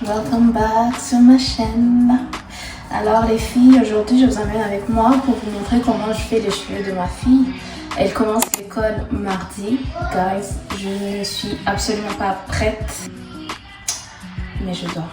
Welcome back sur ma chaîne. Alors les filles, aujourd'hui je vous emmène avec moi pour vous montrer comment je fais les cheveux de ma fille. Elle commence l'école mardi. Guys, je ne suis absolument pas prête, mais je dois.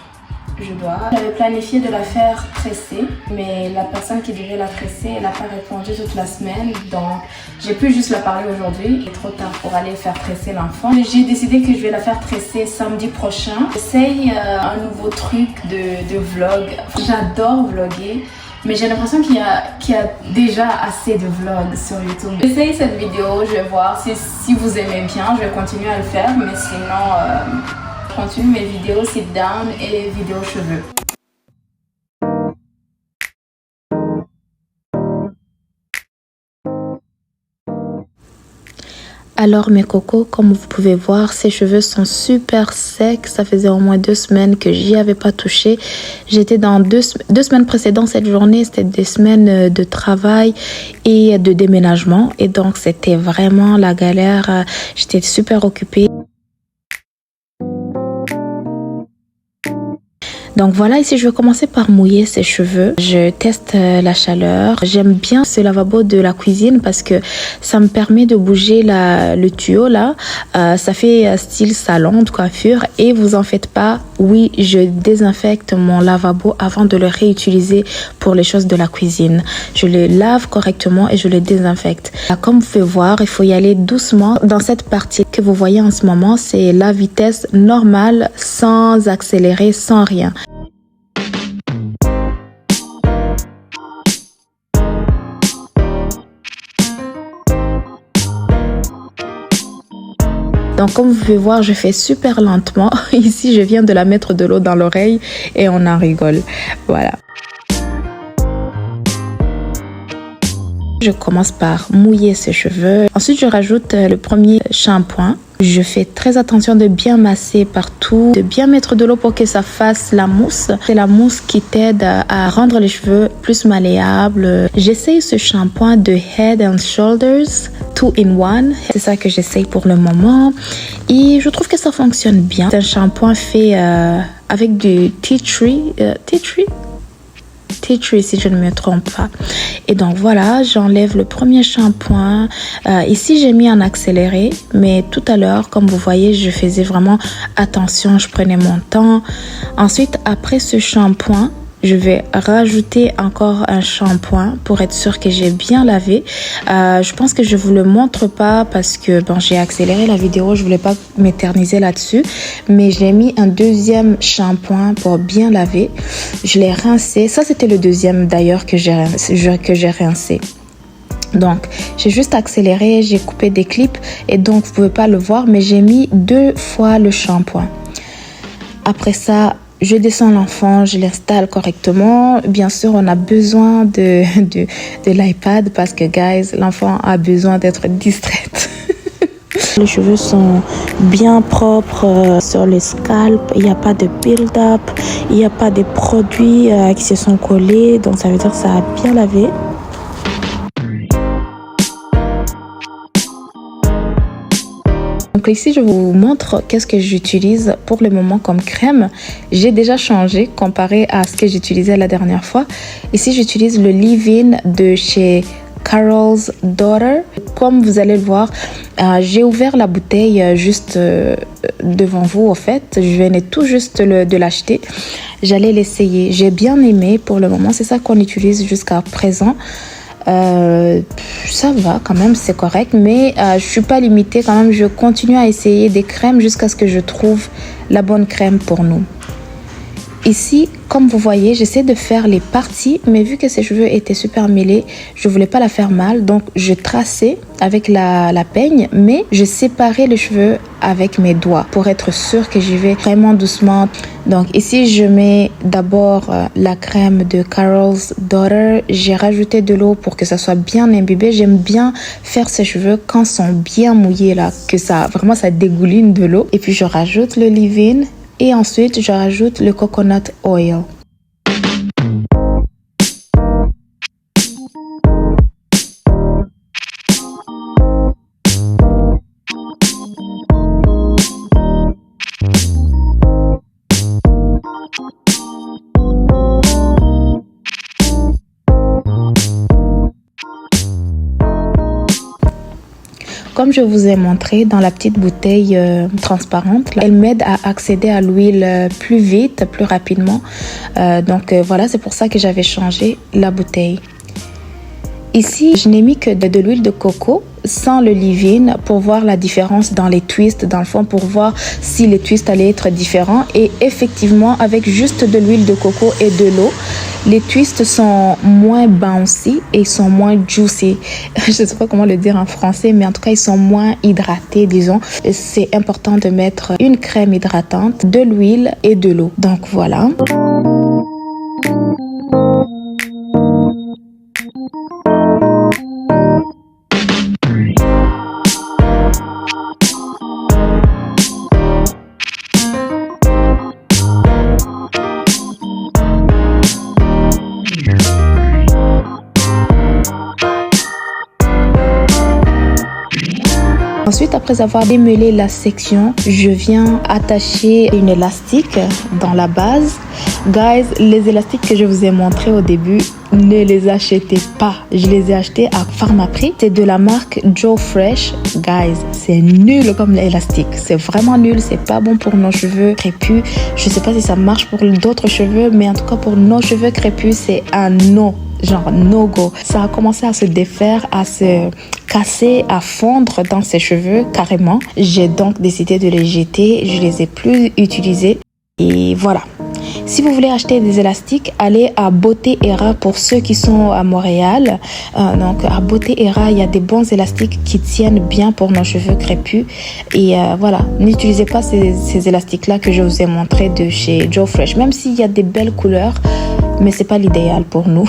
J'avais planifié de la faire tresser, mais la personne qui devait la tresser, elle n'a pas répondu toute la semaine. Donc, j'ai pu juste la parler aujourd'hui. Il est trop tard pour aller faire tresser l'enfant. J'ai décidé que je vais la faire tresser samedi prochain. J'essaye un nouveau truc de vlog. J'adore vlogger, mais j'ai l'impression qu'il y a déjà assez de vlogs sur YouTube. J'essaye cette vidéo, je vais voir si vous aimez bien. Je vais continuer à le faire, mais sinon... je continue mes vidéos sit down et vidéos cheveux. Alors mes cocos, comme vous pouvez voir, ces cheveux sont super secs. Ça faisait au moins 2 semaines que j'y avais pas touché. J'étais dans deux semaines précédentes cette journée. C'était des semaines de travail et de déménagement. Et donc c'était vraiment la galère. J'étais super occupée. Donc voilà, ici je vais commencer par mouiller ses cheveux. Je teste la chaleur. J'aime bien ce lavabo de la cuisine parce que ça me permet de bouger le tuyau là. Ça fait style salon de coiffure et vous en faites pas. Oui, je désinfecte mon lavabo avant de le réutiliser pour les choses de la cuisine. Je le lave correctement et je le désinfecte. Comme vous pouvez voir, il faut y aller doucement. Dans cette partie que vous voyez en ce moment, c'est la vitesse normale sans accélérer, sans rien. Donc comme vous pouvez voir, je fais super lentement. Ici, je viens de la mettre de l'eau dans l'oreille et on en rigole. Voilà. Je commence par mouiller ses cheveux. Ensuite, je rajoute le premier shampoing. Je fais très attention de bien masser partout, de bien mettre de l'eau pour que ça fasse la mousse. C'est la mousse qui t'aide à rendre les cheveux plus malléables. J'essaye ce shampoing de Head and Shoulders 2-in-1. C'est ça que j'essaye pour le moment. Et je trouve que ça fonctionne bien. C'est un shampoing fait avec du tea tree si je ne me trompe pas. Et donc voilà, j'enlève le premier shampoing. Ici j'ai mis en accéléré, mais tout à l'heure, comme vous voyez, je faisais vraiment attention, je prenais mon temps. Ensuite, après ce shampoing, je vais rajouter encore un shampoing pour être sûr que j'ai bien lavé. Je pense que je vous le montre pas parce que bon, j'ai accéléré la vidéo, je voulais pas m'éterniser là-dessus. Mais j'ai mis un deuxième shampoing pour bien laver. Je l'ai rincé. Ça, c'était le deuxième d'ailleurs que j'ai rincé. Donc, j'ai juste accéléré, j'ai coupé des clips et donc vous pouvez pas le voir, mais j'ai mis 2 fois le shampoing. Après ça, je descends l'enfant, je l'installe correctement. Bien sûr, on a besoin de l'iPad parce que, guys, l'enfant a besoin d'être distraite. Les cheveux sont bien propres sur le scalp. Il n'y a pas de build-up. Il n'y a pas de produits qui se sont collés. Donc, ça veut dire que ça a bien lavé. Donc ici, je vous montre qu'est-ce que j'utilise pour le moment comme crème. J'ai déjà changé comparé à ce que j'utilisais la dernière fois. Ici, j'utilise le leave-in de chez Carol's Daughter. Comme vous allez le voir, j'ai ouvert la bouteille juste devant vous. En fait, je venais tout juste de l'acheter. J'allais l'essayer. J'ai bien aimé pour le moment. C'est ça qu'on utilise jusqu'à présent. Ça va quand même, c'est correct, mais je suis pas limitée quand même. Je continue à essayer des crèmes jusqu'à ce que je trouve la bonne crème pour nous. Ici, comme vous voyez, j'essaie de faire les parties, mais vu que ses cheveux étaient super mêlés, je voulais pas la faire mal, donc je traçais avec la peigne, mais je séparais les cheveux avec mes doigts pour être sûre que j'y vais vraiment doucement. Donc ici, je mets d'abord la crème de Carol's Daughter. J'ai rajouté de l'eau pour que ça soit bien imbibé. J'aime bien faire ses cheveux quand ils sont bien mouillés là, que ça vraiment ça dégouline de l'eau. Et puis je rajoute le leave-in. Et ensuite, je rajoute le coconut oil. comme je vous ai montré dans la petite bouteille transparente, là, elle m'aide à accéder à l'huile plus vite, plus rapidement. Voilà, c'est pour ça que j'avais changé la bouteille. Ici, je n'ai mis que de l'huile de coco sans le leave-in pour voir la différence dans les twists, dans le fond, pour voir si les twists allaient être différents. Et effectivement, avec juste de l'huile de coco et de l'eau, les twists sont moins bouncy et sont moins juicy. Je ne sais pas comment le dire en français, mais en tout cas, ils sont moins hydratés, disons. C'est important de mettre une crème hydratante, de l'huile et de l'eau. Donc voilà. Ensuite, après avoir démêlé la section, je viens attacher une élastique dans la base. Guys, les élastiques que je vous ai montrés au début, ne les achetez pas. Je les ai achetés à Pharmaprix. C'est de la marque Joe Fresh. Guys, c'est nul comme l'élastique. C'est vraiment nul. C'est pas bon pour nos cheveux crépus. Je sais pas si ça marche pour d'autres cheveux, mais en tout cas pour nos cheveux crépus, c'est un non. Genre no go. Ça a commencé à se défaire, à se casser, à fondre dans ses cheveux carrément. J'ai donc décidé de les jeter. Je les ai plus utilisés. Et voilà. Si vous voulez acheter des élastiques, allez à Beauté Era pour ceux qui sont à Montréal. Donc à Beauté Era, il y a des bons élastiques qui tiennent bien pour nos cheveux crépus. Et voilà, n'utilisez pas ces élastiques-là que je vous ai montrés de chez Joe Fresh. Même s'il y a des belles couleurs, mais c'est pas l'idéal pour nous.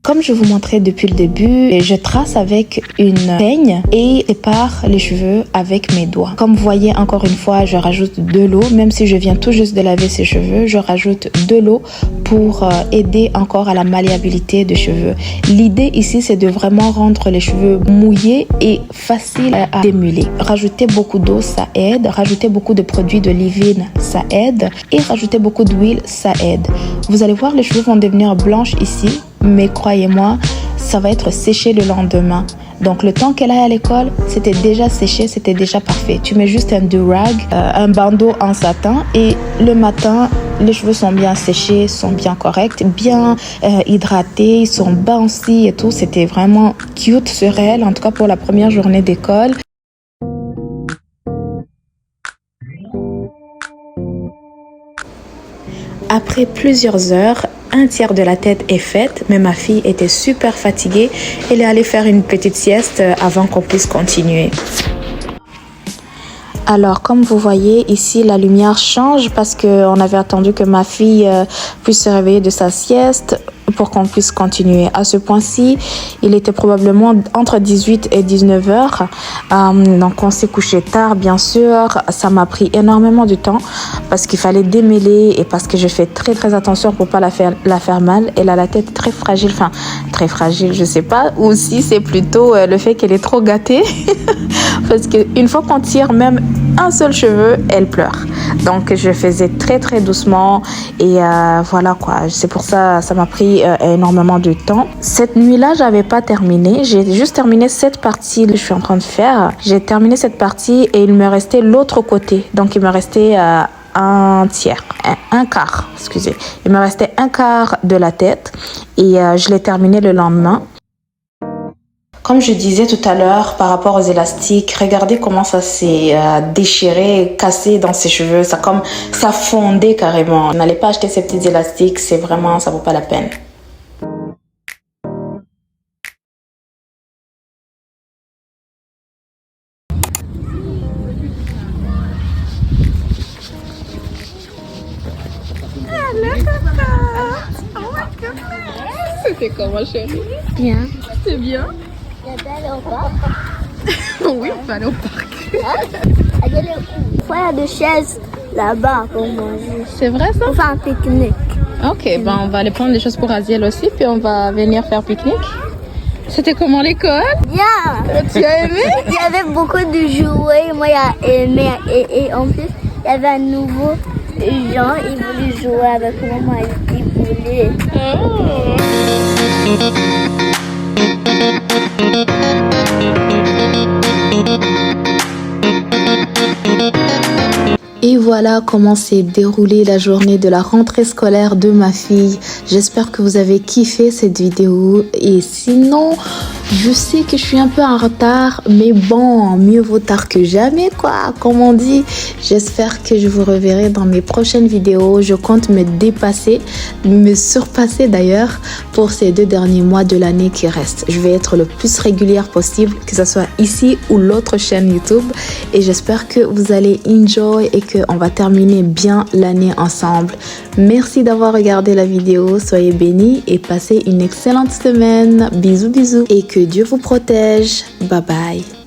Comme je vous montrais depuis le début, je trace avec une peigne et sépare les cheveux avec mes doigts. Comme vous voyez, encore une fois, je rajoute de l'eau. Même si je viens tout juste de laver ses cheveux, je rajoute de l'eau pour aider encore à la malléabilité des cheveux. L'idée ici, c'est de vraiment rendre les cheveux mouillés et faciles à démêler. Rajouter beaucoup d'eau, ça aide. Rajouter beaucoup de produits de leave-in, ça aide. Et rajouter beaucoup d'huile, ça aide. Vous allez voir, les cheveux vont devenir blanches ici. Mais croyez-moi, ça va être séché le lendemain. Donc le temps qu'elle aille à l'école, c'était déjà séché, c'était déjà parfait. Tu mets juste un do-rag, un bandeau en satin et le matin, les cheveux sont bien séchés, sont bien corrects, bien hydratés, ils sont bouncy et tout. C'était vraiment cute sur elle, en tout cas pour la première journée d'école. Après plusieurs heures, un tiers de la tête est faite, mais ma fille était super fatiguée. Elle est allée faire une petite sieste avant qu'on puisse continuer. Alors, comme vous voyez, ici, la lumière change parce qu'on avait attendu que ma fille puisse se réveiller de sa sieste pour qu'on puisse continuer. À ce point-ci, il était probablement entre 18 et 19 heures. Donc, on s'est couché tard, bien sûr. Ça m'a pris énormément de temps parce qu'il fallait démêler et parce que je fais très, très attention pour pas la faire mal. Elle a la tête très fragile. Enfin, très fragile, je sais pas. Ou si c'est plutôt le fait qu'elle est trop gâtée. Parce qu'une fois qu'on tire même un seul cheveu, elle pleure. Donc, je faisais très, très doucement. Et voilà quoi. C'est pour ça, ça m'a pris énormément de temps. Cette nuit-là, j'avais pas terminé. J'ai juste terminé cette partie que je suis en train de faire. J'ai terminé cette partie et il me restait l'autre côté. Donc, il me restait un quart, excusez. Il me restait un quart de la tête et je l'ai terminé le lendemain. Comme je disais tout à l'heure, par rapport aux élastiques, regardez comment ça s'est déchiré, cassé dans ses cheveux. Ça fondait carrément. N'allez pas acheter ces petits élastiques, c'est vraiment, ça vaut pas la peine. C'était comment, chérie? Bien. C'est bien? Il y a d'aller au parc. Oui, on va aller au parc. Une fois, il y a des chaises là-bas pour manger. C'est vrai ça? On fait un pique-nique. Ok, ben on va aller prendre des choses pour Aziel aussi, puis on va venir faire pique-nique. C'était comment l'école? Bien. Tu as aimé? Il y avait beaucoup de jouets. Moi, j'ai aimé. Et en plus, il y avait un nouveau genre. Il voulait jouer avec moi. Il voulait. Oh. Et voilà comment s'est déroulée la journée de la rentrée scolaire de ma fille. J'espère que vous avez kiffé cette vidéo. Et sinon, je sais que je suis un peu en retard, mais bon, mieux vaut tard que jamais, quoi, comme on dit. J'espère que je vous reverrai dans mes prochaines vidéos. Je compte me dépasser, me surpasser d'ailleurs pour ces 2 derniers mois de l'année qui restent. Je vais être le plus régulière possible, que ce soit ici ou l'autre chaîne YouTube. Et j'espère que vous allez enjoy et qu'on va terminer bien l'année ensemble. Merci d'avoir regardé la vidéo. Soyez bénis et passez une excellente semaine. Bisous, bisous. Et que Dieu vous protège. Bye bye.